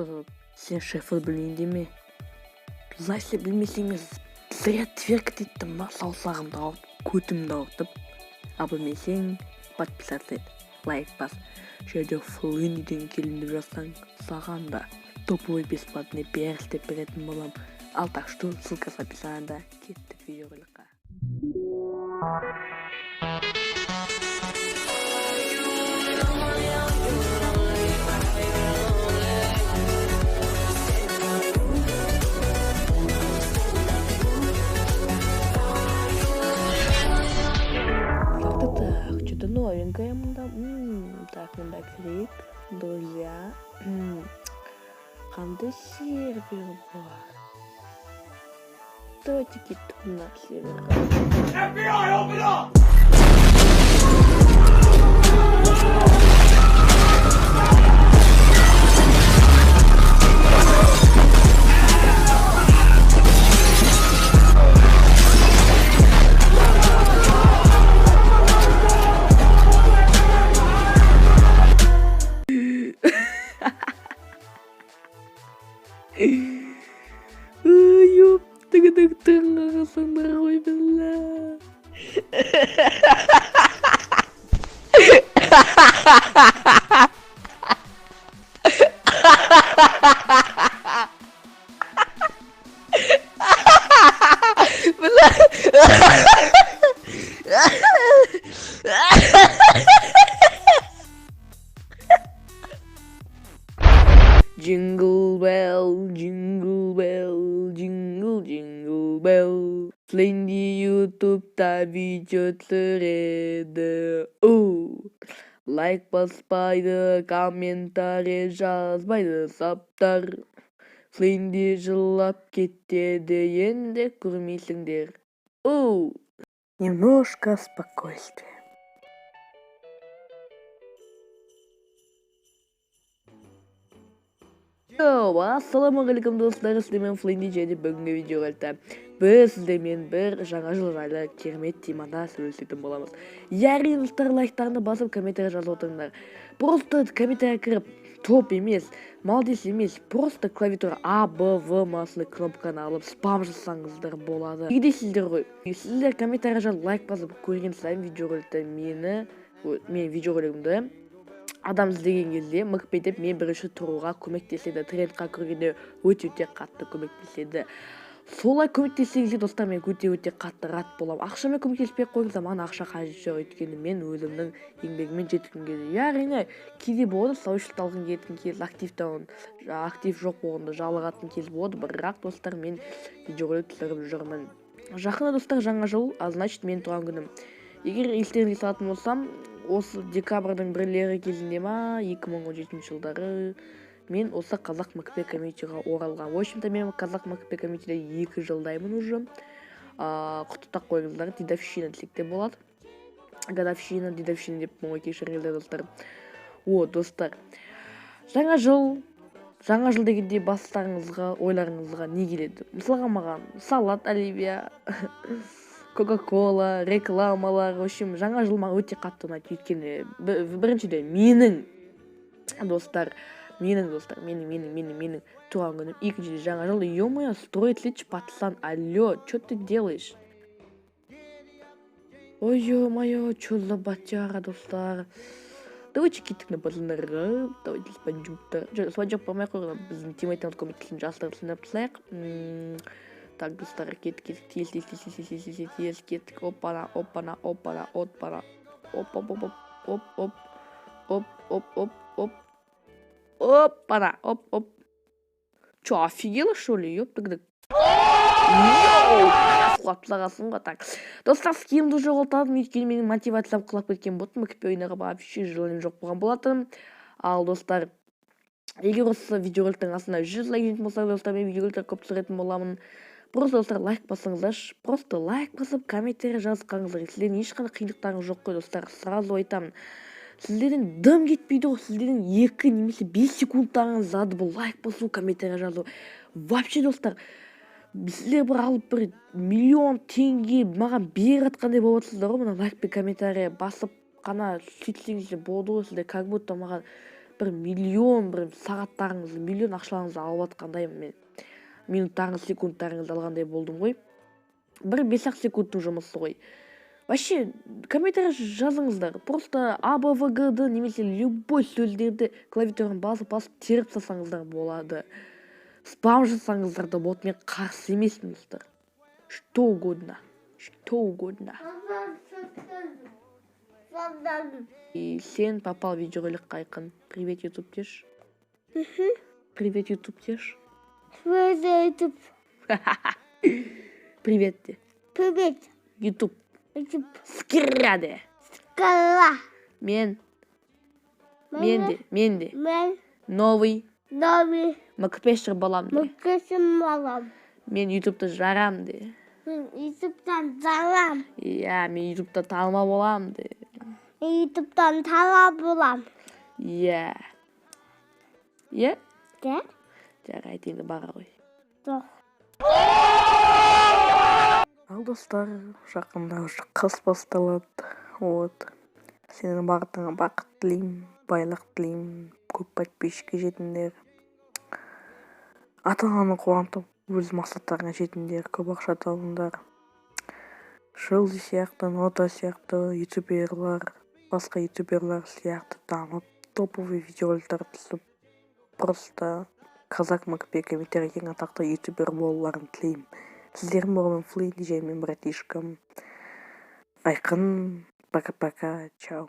Достар, сен шифр білейін деме. Лайфты білмесеңіз, зря тверк еттім ба, саусағымды ауыртып, көтімді ауыртып. Ал білмесең, подписаться ет, лайк бас. Жерде Флиндиден келін деп жазсаң, саған да топовый бесплатный перс деп беретін болам. Ал так что, ссылка в описании. Кеттік видеороликқа. Так, что-то новенькое мында. Так, мында клик, друзья. Қандай сервер бар? Давайте кеттік мына серверға. FBI, open up! Ёп, тыгы-тыгы-тыгы қасаңдар ғой білі. Jingle bell, jingle bell, jingle jingle bell. Flindy YouTube'da video түсіреді. Лайк баспайды, комментарий жазбайды саптар. Флинди жылап кетеді, енді көрмейсіңдер. Немножко спокойствия. Ассалаумағалейкум достар, сіздермен Флинди және бүгінгі видеода біз сіздермен бір жаңа жыл жайлы керемет темада сөйлесетін боламыз. Яғни достар, лайктарны басып комментарий жазып отырыңдар. Просто комментарий кіріп топ емес, молодец емес, просто клавиатура А, Б, В масылы кнопканы алып спам жасаңыздар болады. Не дейсіздер ғой? Сіздер комментарий жазып лайк басып көрген сайын видеороликті мен видеоролигімді адам іздеген кезде мықпетіп мен бірінші тұруға көмектеседі, трендқа кіргенде өте қатты көмектеседі. Солай көмектесеңіздер достар, мен өте қатты рад боламын. Ақшамен көмектеспей қойыңыздар, маған ақша қажеті жоқ, өйткені мен өзімнің еңбегімен жеткім келеді. Яғни кейде болады, сообщество алғым келетін кез, актив жоқ болғанда жалығатын кез болады, бірақ достар, мен видеоролик түсіріп жүрмін. Жақында достар, жаңа жыл, значит мен туған күнім. Егер естеріңізге салатын болсам, осы декабрьдің бірлері кезінде 2017 жылдары мен осы қазақ МКП комьюнитиға оралған. В общем-то, мен қазақ МКП комьюнитиде 2 жылдаймын уже. Құттықтап қойыңыздар, дедовщина десек те болады. Годовщина, дедовщина деп кешіріңіздер достар. Достар, жаңа жыл дегенде бастарыңызға, ойларыңызға не келеді? Мысалға маған салат оливья, Кока-кола, рекламалар, в общем, жаңа жыл маған өте қатты ұнайды. Өйткені біріншіден менің туған күнім, екіншіден жаңа жыл, ё-моё, строить лечь пацан, алло, что ты делаешь? Ой, ё-моё, что за батяра, достар? Давайте кеттік на пацандарға, давайте спанчуктар болмай қойған, біздің тиммейттеріміз көмектесін жастар сынап тастайық. Так, достар, кеттік, тез кеттік, опана, оп. Чё, офигела, что ли? Ёп-тыгдык. Құлаптылағасын ғой, так. Достар, скимді жоғалтадым, өйткені менің мотивациям құлап кеткен болатын, МКП ойнаға вообще жылым жоқ болған болатын. Ал достар, егер осы видеороликтің астына 100 лайк жинайтын болсаңыз, достар, мен видеороликтер көп түсіретін боламын. Просто достар, лайк басыңыздаршы, просто лайк басып, комментарий жазғаныңыздар. Сіздердің ешқандай қиындықтарыңыз жоқ қой, достар, сразу айтамын. Сіздердің дым кетпейді ғой, сіздердің 2 немесе 5 секундтарыңыз зады бұл лайк басу, комментарий жазу. Вообще, достар, сіздер бір алып бір миллион теңге маған беріп жатқандай болып отырсыздар ғой, мына лайк пен комментарий басып қана сөйтсеңіздер болды ғой, сіздер как будто маған бір миллион бір сағаттарыңызды, миллион ақшаларыңызды алып жатқандай мен минуттарыңыз, секундтарыңызды алғандай болдым ғой. Бір 5-ақ секундтың жұмысы ғой. Вообще, комментарий жазыңыздар. Просто АБВГ-ды немесе любой сөздерді клавиатурадан басып теріп тастасаңыздар болады. Спам жасаңыздар да болады, мен қарсы емеспін достар. Что угодно. Что угодно. И сен попал в видеороликқа Айқын. Привет, YouTube деші. Привет, YouTube деші. Привет, YouTube. Привет де. Привет, YouTube. YouTube. Скира де. Скала. Мен де. Мен Новый новый Макпешер балам де. мукашым балам. Мен YouTube'да жарам де. Мен YouTube'дан залам. Иә, мен YouTube'да танымал болам де. Мен YouTube'дан тала болам. Иә. Иә? Де? Жарайды, енді бара ғой. Жоқ. Ал достар, жақында уже қыс басталады. Вот. Сенің бағытыңа бақыт тілеймін, байлық тілеймін, көп подписчикке жетіңдер. Ата-ананы қуантып, өз мақсаттарыңа жетіңдер, көп ақша табыңдар. Шылды сияқты, нота сияқты ютуберлар, басқа ютуберлар сияқты дамып, топовый видеороликтар түсіп, просто Казак МКП комментарий ең атақты ютубер болуларын тілеймін. Сіздердің болған Флейн DJ мен братишкам Айқын. Пока-пока. Чао.